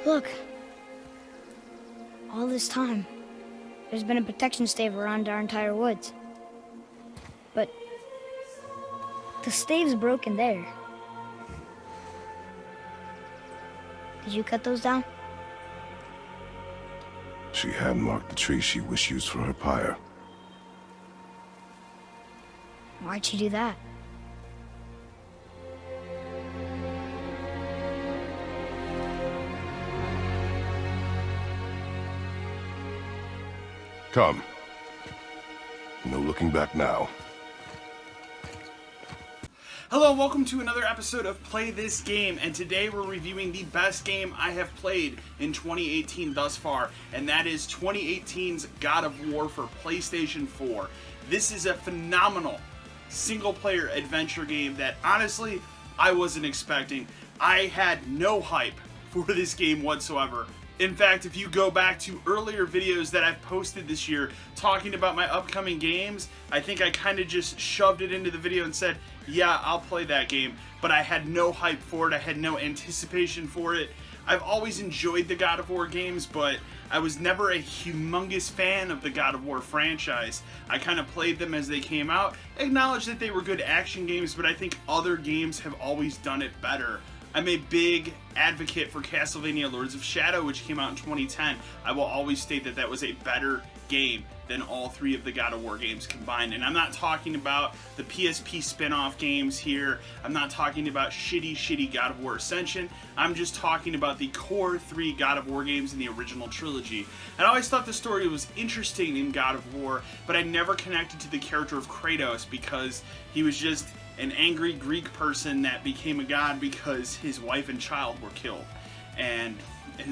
Look. All this time, there's been a protection stave around our entire woods. But the stave's broken there. Did you cut those down? She hand marked the tree she wished used for her pyre. Why'd she do that? Come. No looking back now. Hello, welcome to another episode of Play This Game, and today we're reviewing the best game I have played in 2018 thus far, and that is 2018's God of War for PlayStation 4. This is a phenomenal single-player adventure game that, honestly, I wasn't expecting. I had no hype for this game whatsoever. In fact, if you go back to earlier videos that I've posted this year talking about my upcoming games, I think I kind of just shoved it into the video and said, yeah, I'll play that game, but I had no hype for it, I had no anticipation for it. I've always enjoyed the God of War games, but I was never a humongous fan of the God of War franchise. I kind of played them as they came out, acknowledged that they were good action games, but I think other games have always done it better. I'm a big advocate for Castlevania Lords of Shadow, which came out in 2010. I will always state that that was a better game than all three of the God of War games combined. And I'm not talking about the PSP spin-off games here. I'm not talking about shitty God of War Ascension. I'm just talking about the core three God of War games in the original trilogy. I always thought the story was interesting in God of War, but I never connected to the character of Kratos because he was just an angry Greek person that became a god because his wife and child were killed. And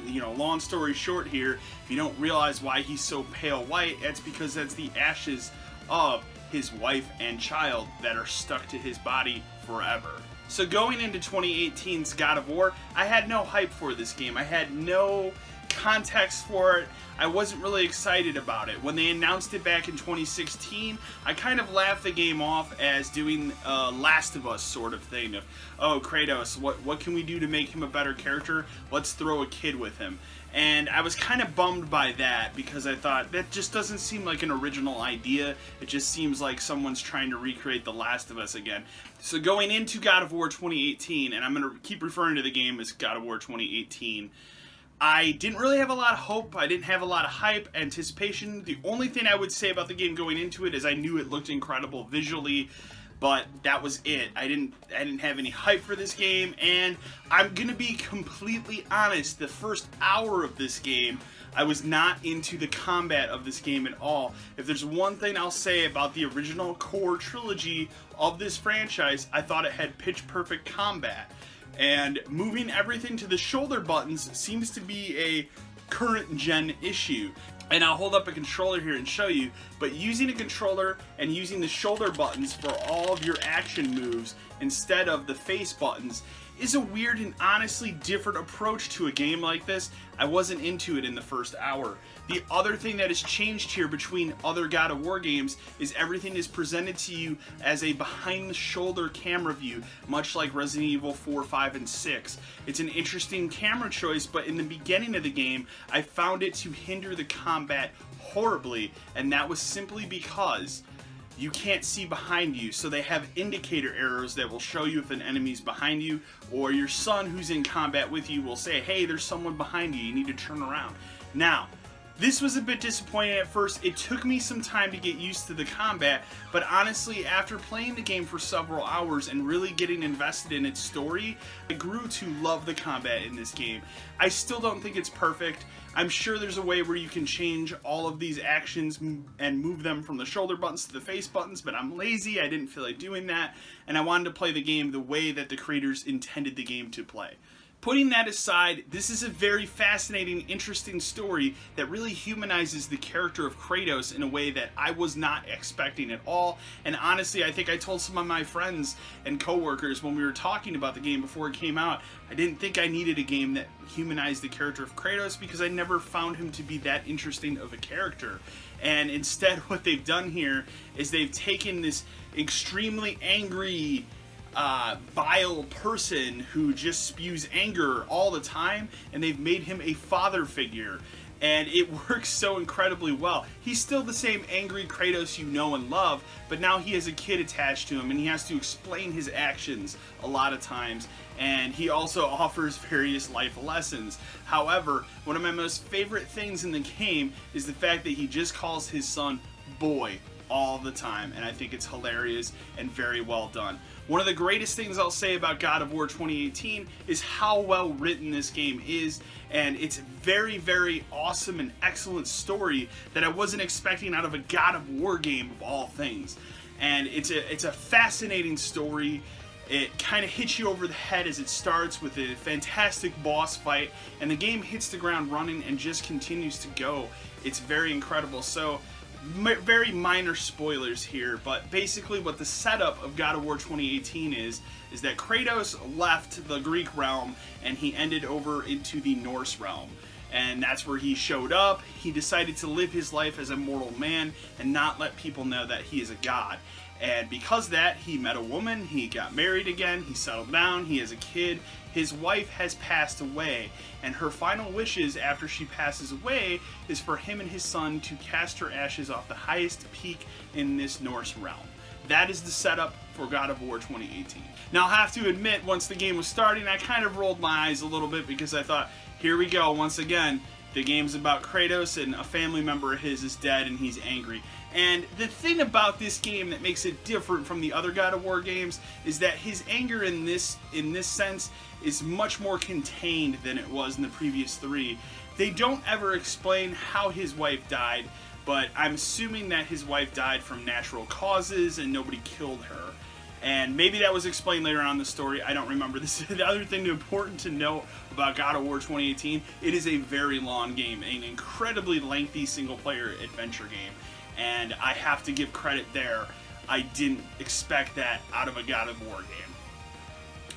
you know, long story short here, if you don't realize why he's so pale white, it's because that's the ashes of his wife and child that are stuck to his body forever. So going into 2018's God of War, I had no hype for this game. I had no context for it. I wasn't really excited about it. When they announced it back in 2016, I kind of laughed the game off as doing Last of Us sort of thing of, oh, Kratos, what can we do to make him a better character? Let's throw a kid with him. And I was kind of bummed by that because I thought that just doesn't seem like an original idea. It just seems like someone's trying to recreate The Last of Us again. So going into God of War 2018, and I'm going to keep referring to the game as God of War 2018, I didn't really have a lot of hope. I didn't have a lot of hype, anticipation. The only thing I would say about the game going into it is I knew it looked incredible visually, but that was it. I didn't have any hype for this game, and I'm gonna be completely honest, the first hour of this game, I was not into the combat of this game at all. If there's one thing I'll say about the original core trilogy of this franchise, I thought it had pitch perfect combat. And moving everything to the shoulder buttons seems to be a current gen issue. And I'll hold up a controller here and show you, but using a controller and using the shoulder buttons for all of your action moves instead of the face buttons is a weird and honestly different approach to a game like this. I wasn't into it in the first hour. The other thing that has changed here between other God of War games is everything is presented to you as a behind-the-shoulder camera view, much like Resident Evil 4, 5, and 6. It's an interesting camera choice, but in the beginning of the game, I found it to hinder the combat horribly, and that was simply because you can't see behind you, so they have indicator arrows that will show you if an enemy's behind you, or your son who's in combat with you will say, hey, there's someone behind you, you need to turn around. Now, this was a bit disappointing at first. It took me some time to get used to the combat, but honestly, after playing the game for several hours and really getting invested in its story, I grew to love the combat in this game. I still don't think it's perfect. I'm sure there's a way where you can change all of these actions and move them from the shoulder buttons to the face buttons, but I'm lazy, I didn't feel like doing that, and I wanted to play the game the way that the creators intended the game to play. Putting that aside, this is a very fascinating, interesting story that really humanizes the character of Kratos in a way that I was not expecting at all. And honestly, I think I told some of my friends and coworkers when we were talking about the game before it came out, I didn't think I needed a game that humanized the character of Kratos because I never found him to be that interesting of a character. And instead, what they've done here is they've taken this extremely angry vile person who just spews anger all the time, and they've made him a father figure. And it works so incredibly well. He's still the same angry Kratos you know and love, but now he has a kid attached to him, and he has to explain his actions a lot of times, and he also offers various life lessons. However, one of my most favorite things in the game is the fact that he just calls his son boy all the time, and I think it's hilarious and very well done. One of the greatest things I'll say about God of War 2018 is how well written this game is, and it's very, very awesome and excellent story that I wasn't expecting out of a God of War game of all things. And it's a fascinating story. It kind of hits you over the head as it starts with a fantastic boss fight, and the game hits the ground running and just continues to go. It's very incredible. So, very minor spoilers here, but basically what the setup of God of War 2018 is that Kratos left the Greek realm and he ended over into the Norse realm. And that's where he showed up. He decided to live his life as a mortal man and not let people know that he is a god. And because of that, he met a woman, he got married again, he settled down, he has a kid. His wife has passed away, and her final wishes after she passes away is for him and his son to cast her ashes off the highest peak in this Norse realm. That is the setup for God of War 2018. Now, I'll have to admit, once the game was starting, I kind of rolled my eyes a little bit because I thought, here we go, once again, the game's about Kratos and a family member of his is dead and he's angry. And the thing about this game that makes it different from the other God of War games is that his anger in this sense is much more contained than it was in the previous three. They don't ever explain how his wife died, but I'm assuming that his wife died from natural causes and nobody killed her. And maybe that was explained later on in the story. I don't remember. This is the other thing important to note about God of War 2018. It is a very long game, an incredibly lengthy single-player adventure game. And I have to give credit there. I didn't expect that out of a God of War game.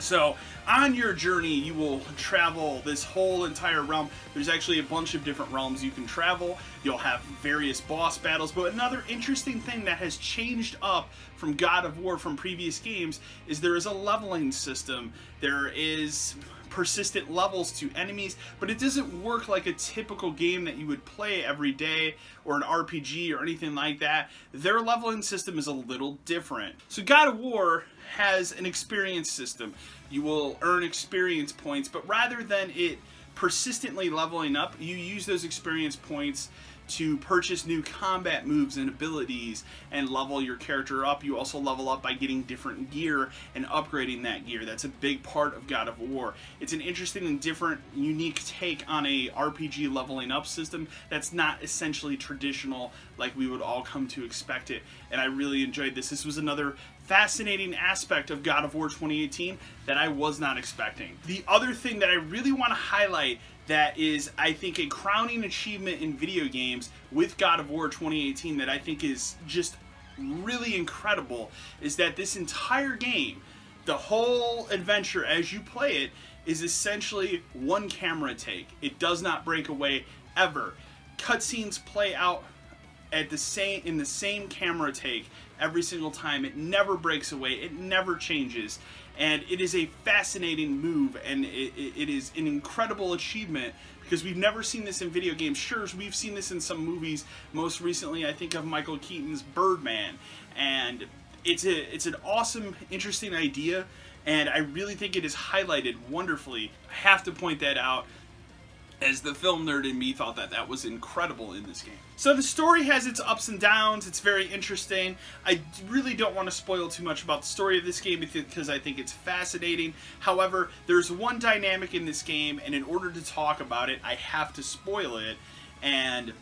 So, on your journey, you will travel this whole entire realm. There's actually a bunch of different realms you can travel. You'll have various boss battles. But another interesting thing that has changed up from God of War from previous games is there is a leveling system. There is persistent levels to enemies, but it doesn't work like a typical game that you would play every day or an RPG or anything like that. Their leveling system is a little different. So God of War has an experience system. You will earn experience points, but rather than it persistently leveling up, you use those experience points to purchase new combat moves and abilities and level your character up. You also level up by getting different gear and upgrading that gear. That's a big part of God of War. It's an interesting and different, unique take on a RPG leveling up system that's not essentially traditional like we would all come to expect it. And I really enjoyed this. This was another fascinating aspect of God of War 2018 that I was not expecting. The other thing that I really want to highlight that is, I think, a crowning achievement in video games with God of War 2018 that I think is just really incredible is that this entire game, the whole adventure as you play it, is essentially one camera take. It does not break away ever. Cutscenes play out in the same camera take every single time. It never breaks away. It never changes. And it is a fascinating move, and it is an incredible achievement because we've never seen this in video games. Sure, we've seen this in some movies. Most recently, I think of Michael Keaton's Birdman, and it's an awesome, interesting idea, and I really think it is highlighted wonderfully. I have to point that out, as the film nerd in me thought that that was incredible in this game. So the story has its ups and downs. It's very interesting. I really don't want to spoil too much about the story of this game because I think it's fascinating. However, there's one dynamic in this game, and in order to talk about it, I have to spoil it. And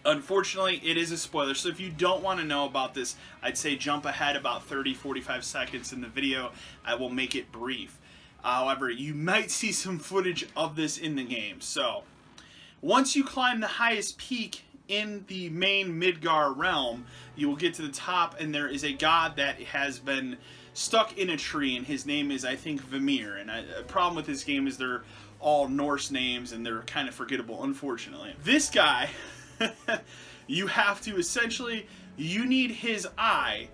unfortunately, it is a spoiler. So if you don't want to know about this, I'd say jump ahead about 30-45 seconds in the video. I will make it brief. However, you might see some footage of this in the game. So, once you climb the highest peak in the main Midgar realm, you will get to the top, and there is a god that has been stuck in a tree, and his name is, I think, Vimir. And a problem with this game is they're all Norse names, and they're kind of forgettable, unfortunately. This guy, you have to essentially, you need his eye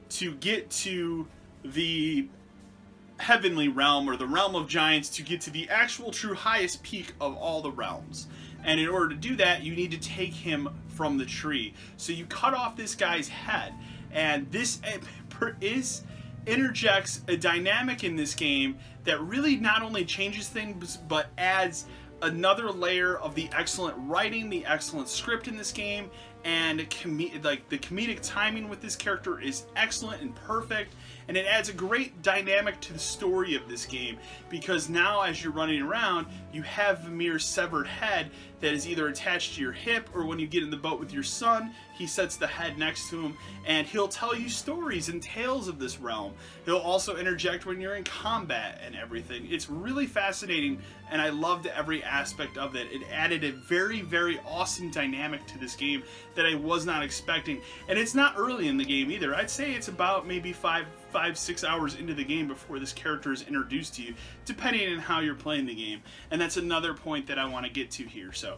to get to the heavenly realm, or the realm of giants, to get to the actual true highest peak of all the realms. And in order to do that, you need to take him from the tree. So you cut off this guy's head, and this interjects a dynamic in this game that really not only changes things, but adds another layer of the excellent writing, the excellent script in this game, and the comedic timing with this character is excellent and perfect, and it adds a great dynamic to the story of this game, because now as you're running around, you have Vymir's severed head that is either attached to your hip, or when you get in the boat with your son, he sets the head next to him, and he'll tell you stories and tales of this realm. He'll also interject when you're in combat and everything. It's really fascinating, and I loved every aspect of it. It added a very, very awesome dynamic to this game that I was not expecting. And it's not early in the game either. I'd say it's about maybe 5-6 hours into the game before this character is introduced to you, depending on how you're playing the game. And that's another point that I want to get to here. So,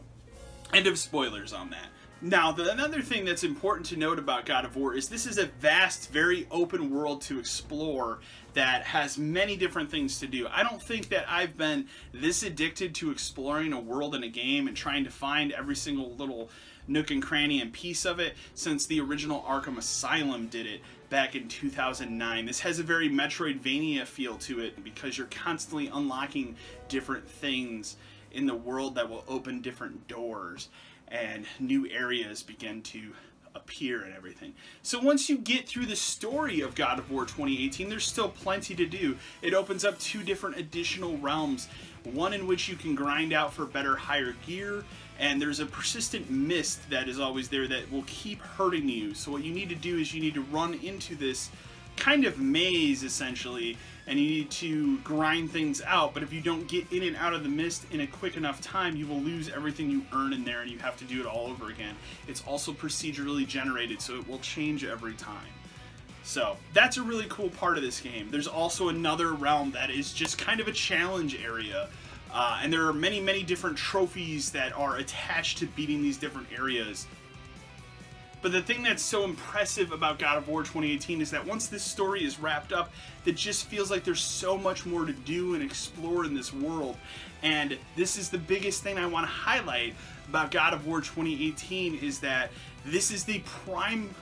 end of spoilers on that. Now, another thing that's important to note about God of War is this is a vast, very open world to explore that has many different things to do. I don't think that I've been this addicted to exploring a world in a game and trying to find every single little nook and cranny and piece of it since the original Arkham Asylum did it back in 2009. This has a very Metroidvania feel to it because you're constantly unlocking different things in the world that will open different doors, and new areas begin to appear and everything. So once you get through the story of God of War 2018, there's still plenty to do. It opens up 2 different additional realms, one in which you can grind out for better, higher gear, and there's a persistent mist that is always there that will keep hurting you. So what you need to do is you need to run into this kind of maze, essentially, and you need to grind things out, but if you don't get in and out of the mist in a quick enough time, you will lose everything you earn in there and you have to do it all over again. It's also procedurally generated, so it will change every time. So that's a really cool part of this game. There's also another realm that is just kind of a challenge area, and there are many, many different trophies that are attached to beating these different areas. But the thing that's so impressive about God of War 2018 is that once this story is wrapped up, it just feels like there's so much more to do and explore in this world. And this is the biggest thing I want to highlight about God of War 2018, is that this is the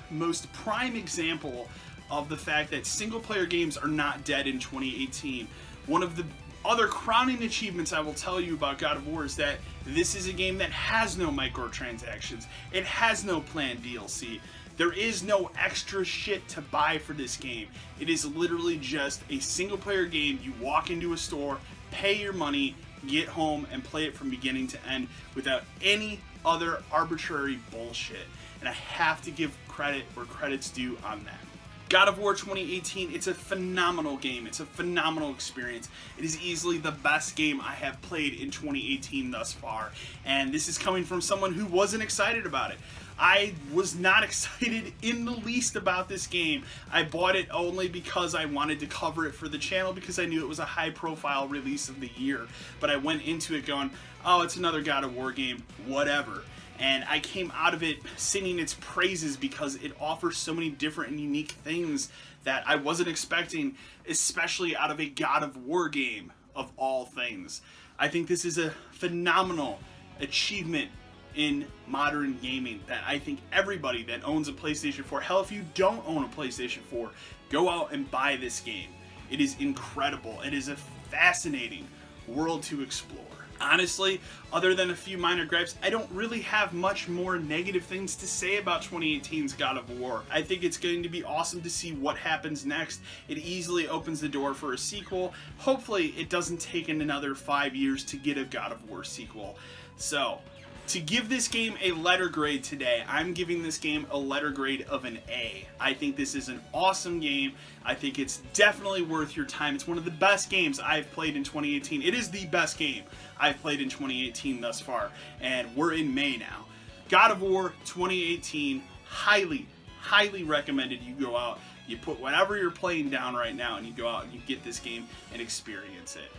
most prime example of the fact that single-player games are not dead in 2018. One of the other crowning achievements I will tell you about God of War is that this is a game that has no microtransactions. It has no planned DLC. There is no extra shit to buy for this game. It is literally just a single player game. You walk into a store, pay your money, get home, and play it from beginning to end without any other arbitrary bullshit. And I have to give credit where credit's due on that. God of War 2018, it's a phenomenal game. It's a phenomenal experience. It is easily the best game I have played in 2018 thus far. And this is coming from someone who wasn't excited about it. I was not excited in the least about this game. I bought it only because I wanted to cover it for the channel because I knew it was a high-profile release of the year. But I went into it going, oh, it's another God of War game, whatever. And I came out of it singing its praises because it offers so many different and unique things that I wasn't expecting, especially out of a God of War game of all things. I think this is a phenomenal achievement in modern gaming that I think everybody that owns a PlayStation 4, hell, if you don't own a PlayStation 4, go out and buy this game. It is incredible. It is a fascinating world to explore. Honestly, other than a few minor gripes, I don't really have much more negative things to say about 2018's God of War. I think it's going to be awesome to see what happens next. It easily opens the door for a sequel. Hopefully, it doesn't take another 5 years to get a God of War sequel. So, to give this game a letter grade today, I'm giving this game a letter grade of an A. I think this is an awesome game. I think it's definitely worth your time. It's one of the best games I've played in 2018. It is the best game I've played in 2018 thus far, and we're in May now. God of War 2018, highly, highly recommended you go out, you put whatever you're playing down right now, and you go out and you get this game and experience it.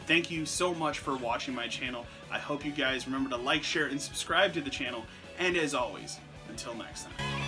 Thank you so much for watching my channel. I hope you guys remember to like, share, and subscribe to the channel. And as always, until next time.